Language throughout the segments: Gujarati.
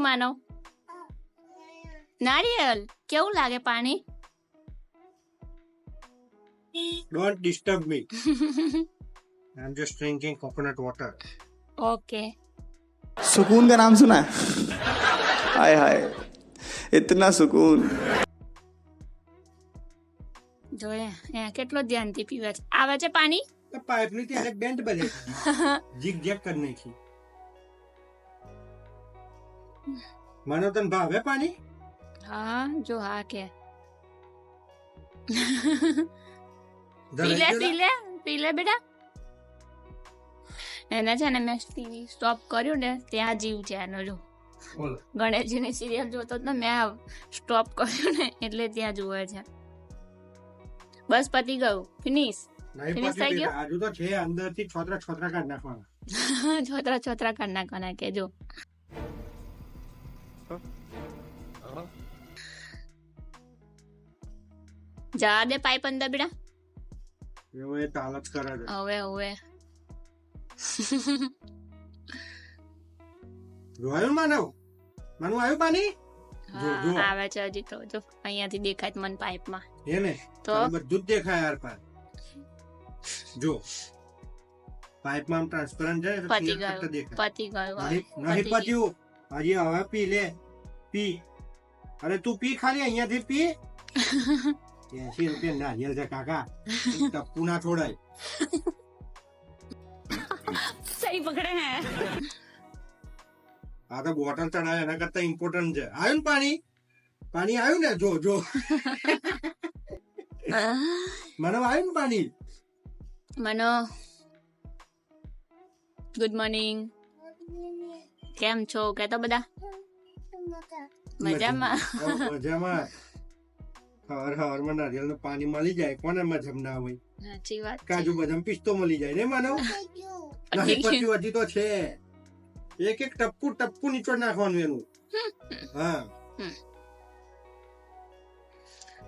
શું માનો? નારિયેલ કેવું લાગે પાણી? Don't disturb me. I'm just drinking coconut water. Okay सुकून का नाम सुना है? हाय हाय इतना सुकून. જોઈએ અહીંયા કેટલો ધ્યાનથી પીવે છે. આવે છે પાણી? पाइप नहीं थी अलग बेंट बने जिग जैग करने की. मानो तन भाव है पानी. હા જો હા કે ધરાઈ પી ગયો લે બેટા. એને છે ને મેં ટીવી સ્ટોપ કર્યું ને ત્યાં જીવ છે એનો. જો બોલો. ગણેશજીની સિરિયલ જોતો તો મેં સ્ટોપ કર્યું ને એટલે ત્યાં જુએ છે. બસ પતી ગયું. ફિનિશ નહીં Finish થઈ પતી ગયું? આજુ તો છે અંદર થી છોતરા કાઢ નાખવાના. છોતરા કાઢ નાખવાના કે જો. જા દે પાઇપ અંદર બેટા. એવો એ તાલત કરે છે. હવે જોયું માનવ માનું આવ્યું પાણી. જો, જો. હા, આવે છે હજી તો. જો અહીંયાથી દેખાય મને પાઇપમાં એને તો તને બધું જ દેખાય યાર પાર. જો પાઇપમાં આમ ટ્રાન્સપરન્ટ છે તો પતી clear cut ગયું દેખાય. પતી ગયું નહીં પત્યું હજી હવે પી લે પી. અરે તું પી ખાલી અહીંયાથી પી. 80 રૂપિયા નારિયેલ છે કાકા. ટપ્પુ ના છોડાય. સહી પકડે હે. આ તો બોટલ ચડાય એના કરતા ઇમ્પોર્ટન્ટ છે. આવ્યું ને પાણી આવ્યું ને. જો જો મને આવ્યું ને પાણી. મનો ગુડ મોર્નિંગ. કેમ છો કે તો બધા મજામાં? મજામાં. હવારમાં નારિયેળનું પાણી મળી જાય કોને મજા ના હોય. સાચી વાત. કાજુ બદામ પિસ્તો મળી જાય ને માનવ. નહીં પત્યું હજી તો છે. એક એક ટપ્પુ નીચો નાખવાનું એનું. હા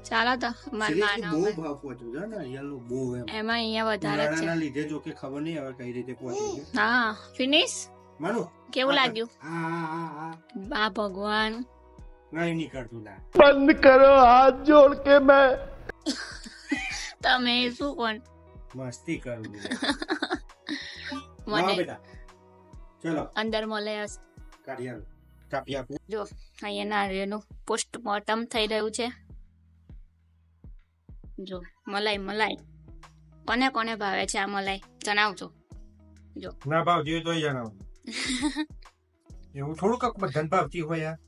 ચાલો તો Seriously, બહુ ભાવ પહોંચ્યું છે નારિયેળનું બહુ એમ. એમાં અહીંયા વધારે છે. ઉનાળાના લીધે જો કે ખબર નહીં હવે કઈ રીતે પહોંચ્યું છે. હા ફિનિશ. માનું કેવું લાગ્યું? આ બા ભગવાન નહીં નીકળતું ના. बंद करो हाथ जोड़ के मैं. તમે શું કોણ મસ્તી કરું છું. મને બેટા ચલો અંદર મળે હશે. કાઢી આલો. કાપી આપું. જો અહીંયા નારિયેળનું પોસ્ટમોર્ટમ થઈ રહ્યું છે. જો મલાઈ કોને કોને ભાવે છે આ મલાઈ જણાવજો. જો ના ભાવતી હોય તો જણાવો. એવું થોડું કાક બધાને ભાવતી હોય યાર.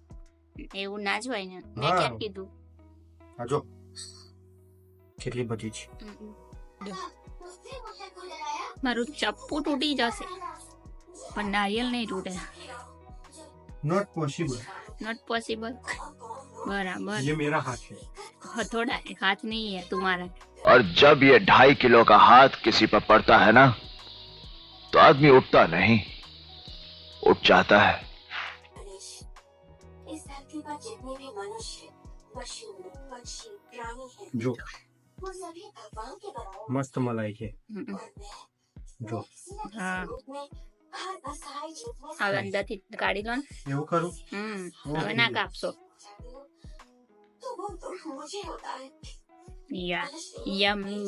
એવું ના જ હોય ને. મેં હા. કેમ કીધું? હા જો કેટલી બધી છે. મારું ચપ્પુ તૂટી જશે પણ નારિયેલ નહીં તૂટે. Not possible. Not possible. बराबर. ये मेरा हाथ है. हथौड़ा है, हाथ नहीं है तुम्हारा. और जब ये 2.5 किलो का हाथ किसी पर पड़ता है ना तो आदमी उठता नहीं उठ जाता है. इस धरती पर जितने भी मनुष्य पशु पक्षी प्राणी हैं जो वो सभी भगवान के बराबर मस्त मलाई है. જો હા रूप में हर असहाय जीव में હવે અંદરથી કાઢી લો ને. એવું કરું. હવે ના કાપશો. तो वो दुख मुझे होता है. યા યમ્મી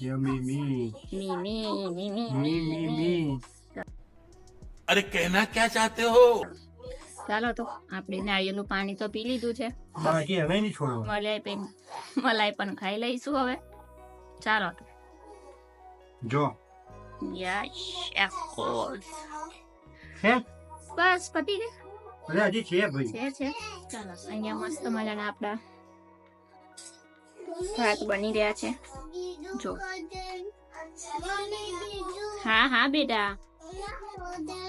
યમી મી મી મી મી મી મી મી મી. अरे कहना क्या चाहते हो? ચાલો તો આપણે નારિયેળનું પાણી તો પી લીધું છે. બાકી હવે નહીં છોડવા. મલાઈ પણ ખાઈ લઈશું હવે. ચાલો તો જો યસ ઓફ કોર્સ. હે બસ પતી ગઈ અરે હજી છે ભાઈ. છે. ચાલો અહીંયા મસ્ત મજાના આપણા ભાત બની રહ્યા છે. જો હા હા બેટા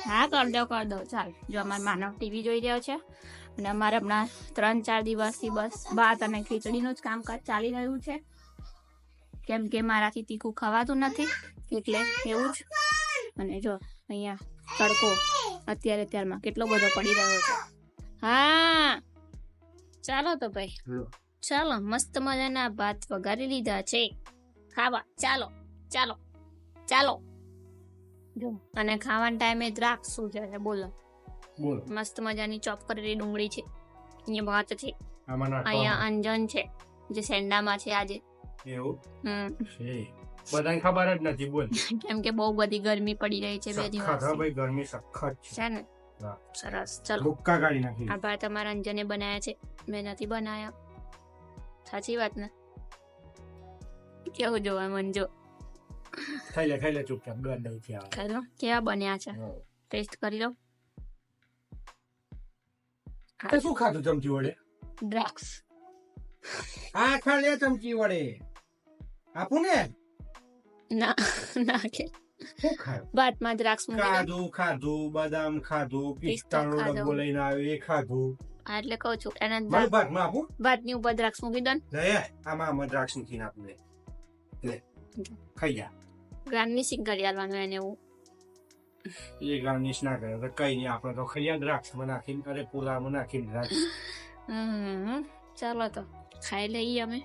હા કર દો. ચાલ જો અમારો માનવ ટીવી જોઈ રહ્યો છે અને અમારે હમણાં 3-4 દિવસથી બસ ભાત અને ખીચડીનું જ કામકાજ ચાલી રહ્યું છે કેમ કે મારાથી તીખું ખવાતું નથી એટલે એવું જ. અને જો અહીંયા તડકો અત્યારમાં કેટલો બધો પડી રહ્યો છે. હા ચાલો તો ભાઈ ચાલો મસ્ત મજાના ભાત વઘારી લીધા છે ખાવા. ચાલો ચાલો ચાલો જો અને ખાવાના ટાઈમે દ્રાક્ષ શું છે બોલો. બોલ મસ્ત મજાની ચોપ કરેલી ડુંગળી છે, અહીંયા ભાત છે, આમાં અહીંયા નાખવાનું અંજન છે જે સેન્ડામાં છે આજે. એવું હમ છે બધાને ખબર જ નથી. બોલ કેમ કે બહુ બધી ગરમી પડી રહી છે 2 સખત દિવસ હા ભાઈ, ગરમી સખત છે. છે ને. હા. સરસ. ચલો, ભૂક્કા કાઢી નાખી. આ ભાત અમારા અંજને બનાવ્યા છે, મેં નથી બનાવ્યા. સાચી વાત ને? કેવું જોવા મન જો ખાઈ લે ચૂપચાપ, ગંધ નહીં થયા. ખરો કેવા બન્યા છે, ટેસ્ટ કરી લો. તે શું ખાધું ચમચી વડે? દ્રાક્ષ. આ ખા લે ચમચી વડે. આપું ને? ના ના કે શું ખાયું? ભાતમાં દ્રાક્ષ મૂકી દો. ખાધું બદામ ખાધું, પિસ્તાનો ખાધો. ડબ્બો લઈને આવ્યો એ ખાધું. હા, એટલે કહું છું એના મારું ભાતમાં આપું? ભાતની ઉપર દ્રાક્ષ મૂકી દો ને. લે આમાં દ્રાક્ષ મૂકીને આપું. લે ખાઈ જા. ગાર્નિશિંગ કરી આલવાનું એને એવું. એ ગાર્નિશ ના કરે તો કઈ નહીં, આપણે તો ખાઈ દ્રાક્ષમાં નાખીને, અરે પુલાવમાં નાખીને દ્રાક્ષ. ચાલો તો ખાઈ લઈએ અમે.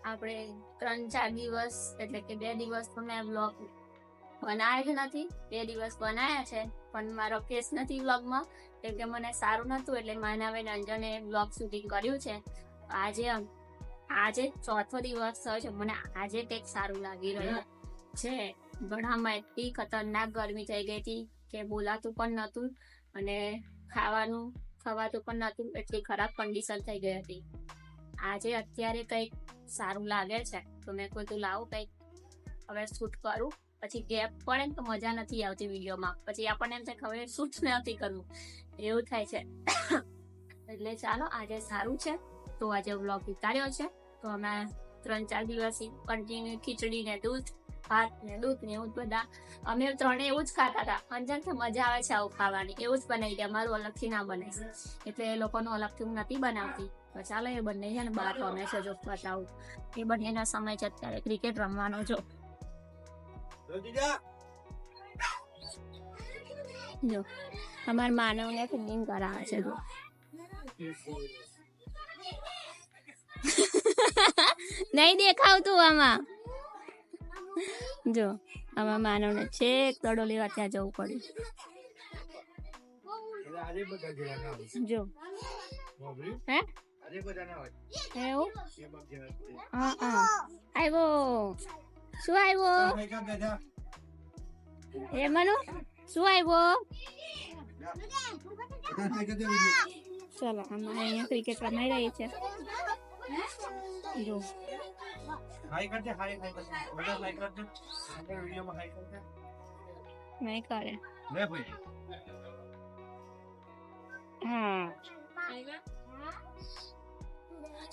આપણે 3-4 દિવસ એટલે કે 2 દિવસ તો મેં બ્લોગ બનાવ્યા જ નથી. 2 દિવસ બનાવ્યા છે પણ મારો કેસ નથી બ્લોગમાં, કેમ કે મને સારું નતું એટલે માનવે અંજને બ્લોગ શૂટિંગ કર્યું છે. આજે 4થો દિવસ થયો છે, મને આજે કંઈક સારું લાગી રહ્યું છે. ઘણામાં એટલી ખતરનાક ગરમી થઈ ગઈ હતી કે બોલાતું પણ નતું અને ખવાતું પણ નતું, એટલી ખરાબ કન્ડિશન થઈ ગઈ હતી. આજે અત્યારે કંઈક સારું લાગે છે તો મેં કીધું લાવું કંઈક હવે શૂટ કરું. પછી ગેપ પડે ને તો મજા નથી આવતી વિડીયોમાં, પછી આપણને એમ થાય ખબર શૂટ નથી કરવું, એવું થાય છે. એટલે ચાલો આજે સારું છે તો આજે વ્લોગ ઉતાર્યો છે. તો અમે 3-4 દિવસથી કન્ટિન્યુ ખીચડી ને દૂધ, ભાત ને દૂધ ને એવું બધા અમે 3 એવું જ ખાતા હતા. અંજન કે મજા આવે છે આવું ખાવાની, એવું જ બનાવી દે, અમારું અલગથી ના બને એટલે એ લોકોનું અલગથી હું નથી બનાવતી. તો ચાલો એ બંને છે ને બહાર રમે છે, જો બતાવું. એ બંનેનો સમય છે અત્યારે ક્રિકેટ રમવાનો. જો અમાર માનવને ફિલ્ડિંગ કરાવે છે. જો નહીં દેખાવતું આમાં. જો આમાં માનવને છેક દડો લેવા ત્યાં જવું પડ્યું. જો હે એવું? હા આવ્યો. શું આવ્યો? એ મનુ શું આવ્યો? ચલો અમારે અહીંયા ક્રિકેટ રમાઈ રહી છે. જો નહીં કરે. હા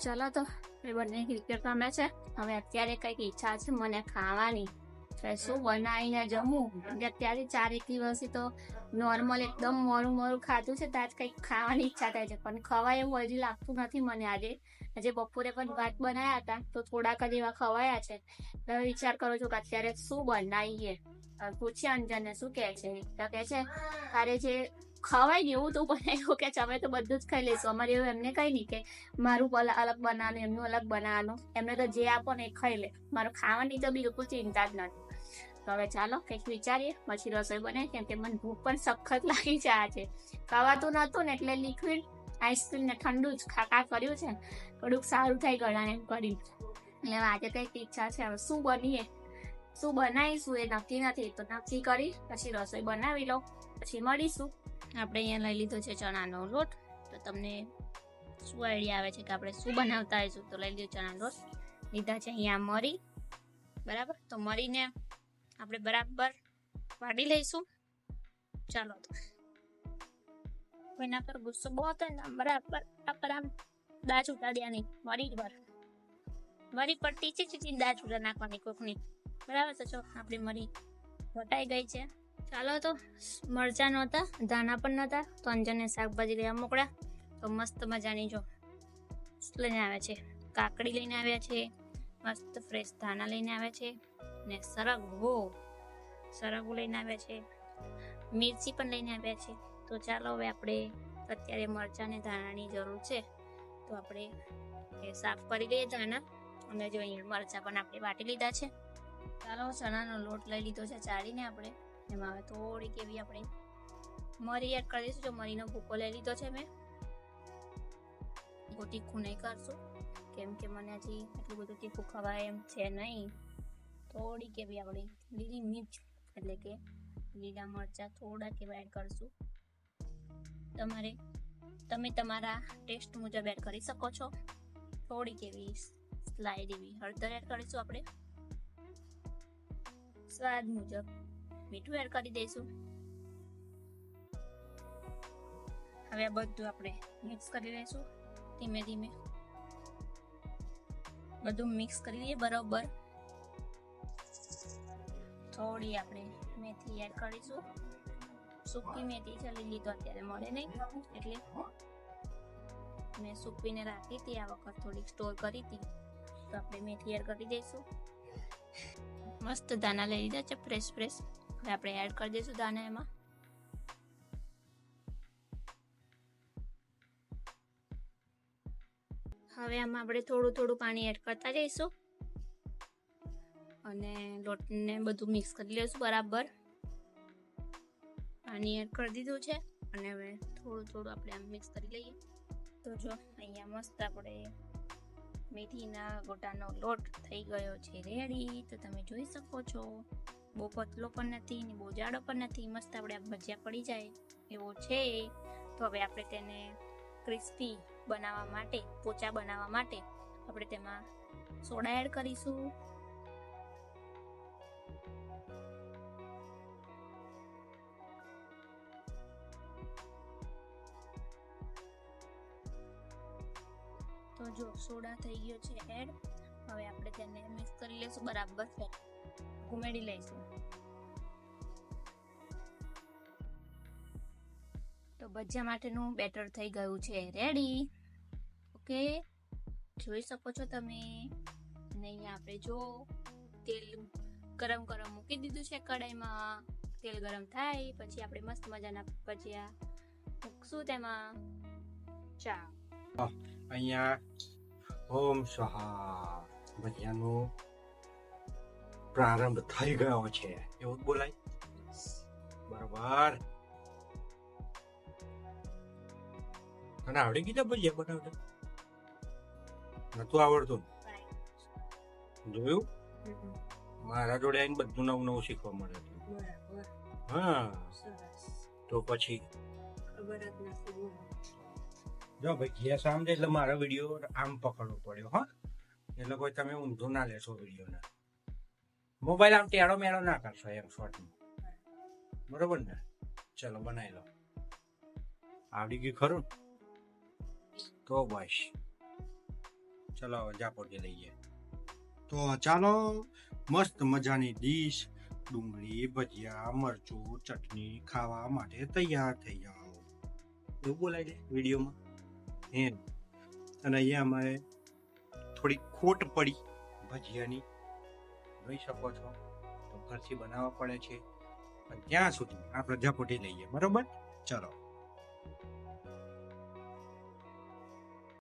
ચલો તો એ બંને ક્રિકેટ રમે છે. હવે અત્યારે કઈક ઈચ્છા છે મને ખાવાની, શું બનાવીને જમવું. અત્યારે 4-1 દિવસથી તો નોર્મલ એકદમ મોરું ખાધું છે, ત્યાં જ કંઈક ખાવાની ઈચ્છા થાય છે પણ ખવાય એવું હજી લાગતું નથી મને. આજે બપોરે પણ ભાત બનાવ્યા હતા તો થોડાક જ એવા ખવાયા છે. હવે વિચાર કરું છું કે અત્યારે શું બનાવીએ. પૂછીએ અંજનને શું કહે છે. તો કહે છે તારે જે ખવાય એવું તું બનાવ્યું કે અમે તો બધું જ ખાઈ લઈશું. અમારે એવું એમને કઈ નહીં કે મારું અલગ બનાવવાનું એમનું અલગ બનાવવાનું, એમને તો જે આપો ને એ ખાઈ લે. મારું ખાવાની તો બિલકુલ ચિંતા જ નથી. તો હવે ચાલો કંઈક વિચારીએ પછી રસોઈ બને, કેમ કે મને ભૂખ પણ સખત લાગી છે. આજે ખવાતું નતું ને એટલે લિક્વિડ આઈસ્ક્રીમ ને ઠંડુ જ ખાકા કર્યું છે, થોડુંક સારું થાય ગળાને એમ કરી. એટલે આજે કંઈક ઈચ્છા છે હવે શું બનાવીશું એ નક્કી નથી. તો નક્કી કરી પછી રસોઈ બનાવી લો પછી મળીશું. આપણે અહીંયા લઈ લીધો છે ચણાનો લોટ. તો તમને શું આઈડિયા આવે છે કે આપણે શું બનાવતા હોઈશું? તો લઈ લીધો ચણાનો લોટ, લીધા છે અહીંયા મરી. બરાબર, તો મરીને આપણે બરાબર વાળી લઈશું. ચાલો તો કોઈના પર ગુસ્સો બહુ હતો ને બરાબર આમ દાળ ઉતાર્યા નહીં, મરી પર ટીચી દાળ ઉતાર નાખવાની કોકની. બરાબર, તો જો આપણી મરી વટાઈ ગઈ છે. ચાલો તો મરચાં નહોતા, ધાણા પણ નહોતા, તો અંજનને શાકભાજી લેવા મોકલ્યા. તો મસ્ત મજાની જો લઈને આવ્યા છે, કાકડી લઈને આવ્યા છે, મસ્ત ફ્રેશ ધાણા લઈને આવ્યા છે ને સરગવો લઈને આવ્યા છે, મિરચી પણ લઈને આવ્યા છે. તો ચાલો હવે આપણે અત્યારે મરચાં ને ધાણાની જરૂર છે તો આપણે એ સાફ કરી લઈએ ધાણા. અને જો અહીંયા મરચાં પણ આપણે વાટી લીધા છે. ચાલો ચણાનો લોટ લઈ લીધો છે ચાળીને આપણે. એમાં હવે થોડીક એવી આપણે મરી એડ કરી દઈશું. જો મરીનો ભૂકો લઈ લીધો છે મેં. બહુ તીખું નહીં કરશું કેમ કે મને હજી એટલું બધું તીખું ખવાય એમ છે નહીં. થોડી કેવી આપણી લીલી મિર્ચ એટલે કે લીલા મરચાં થોડાક એવા એડ કરશું. તમે તમારા ટેસ્ટ મુજબ એડ કરી શકો છો. થોડીક એવી સ્લાઇડ એવી હળદર એડ કરીશું આપણે. સ્વાદ મુજબ મીઠું એડ કરી દઈશું. હવે આ બધું આપણે મિક્સ કરી લઈશું ધીમે ધીમે. બધું મિક્સ કરી લઈએ બરાબર. થોડી આપણે મેથી એડ કરીશું. સૂકી મેથી છે, લીલી તો અત્યારે મળે નહીં એટલે મેં સૂકવીને રાખી હતી. આ વખત થોડીક સ્ટોર કરી હતી તો આપણે મેથી એડ કરી દઈશું. મસ્ત દાણા લઈ લીધા છે ફ્રેશ. હવે આપણે એડ કરી દઈશું દાણા એમાં. હવે આમાં આપણે થોડું પાણી એડ કરતા જઈશું અને લોટને બધું મિક્સ કરી લઈશું બરાબર. પાણી એડ કરી દીધું છે અને હવે થોડું આપણે આમ મિક્સ કરી લઈએ. તો જો અહીંયા મસ્ત આપણે મેથીના ગોટાનો લોટ થઈ ગયો છે રેડી. તો તમે જોઈ શકો છો બહુ પતલો પણ નથી ને બહુ જાડો પણ નથી. મસ્ત આપણે ભજીયા પડી જાય એવો છે. તો હવે આપણે તેને ક્રિસ્પી બનાવવા માટે, પોચા બનાવવા માટે આપણે તેમાં સોડા એડ કરીશું. તો જો સોડા થઈ ગયો છે એડ. હવે આપણે તેને મિક્સ કરી લઈશું બરાબર. ઘુમેડી લઈશું. તો ભજીયા માટેનું બેટર થઈ ગયું છે રેડી. ઓકે, જોઈ શકો છો તમે. અને અહીંયા આપણે જો તેલ ગરમ મૂકી દીધું છે કઢાઈમાં. તેલ ગરમ થાય પછી આપણે મસ્ત મજાના ભજીયા મૂકશું તેમાં. ચા અહીંયા ઓમ સ્વાહા ભજીયાનો પ્રારંભ થઈ ગયો છે એવું જ બોલાય. બરાબર. તને આવડી ગયું ભજીયા બનાવતા? નતું આવડતું? જોયું? મારા જોડે આવીને બધું નવું શીખવા મળે. હા, તો પછી જો ભજીયા સામે એટલે મારો વિડીયો આમ પકડવો પડ્યો. હા, એટલે કોઈ તમે ઊંધું ના લેશો વિડીયોને. મોબાઈલ આમ ટેડો મેળો ના કરશો એમ શોર્ટમાં. બરોબર ને? ચલો બનાવી લો. આવડી ગયું ખરું? તો બસ ચલો હવે જાપોટી લઈએ. તો ચાલો મસ્ત મજાની ડીશ ડુંગળી ભજીયા મરચું ચટણી ખાવા માટે તૈયાર થઈ જાઓ એવું બોલાય છે વિડીયોમાં. એમ અને અહીંયા અમારે થોડી ખોટ પડી ભજીયાની, જોઈ શકો છો. તો ઘરથી બનાવવા પડે છે. પણ ત્યાં સુધી આપણે ઝાપોટી લઈએ. બરોબર? ચલો.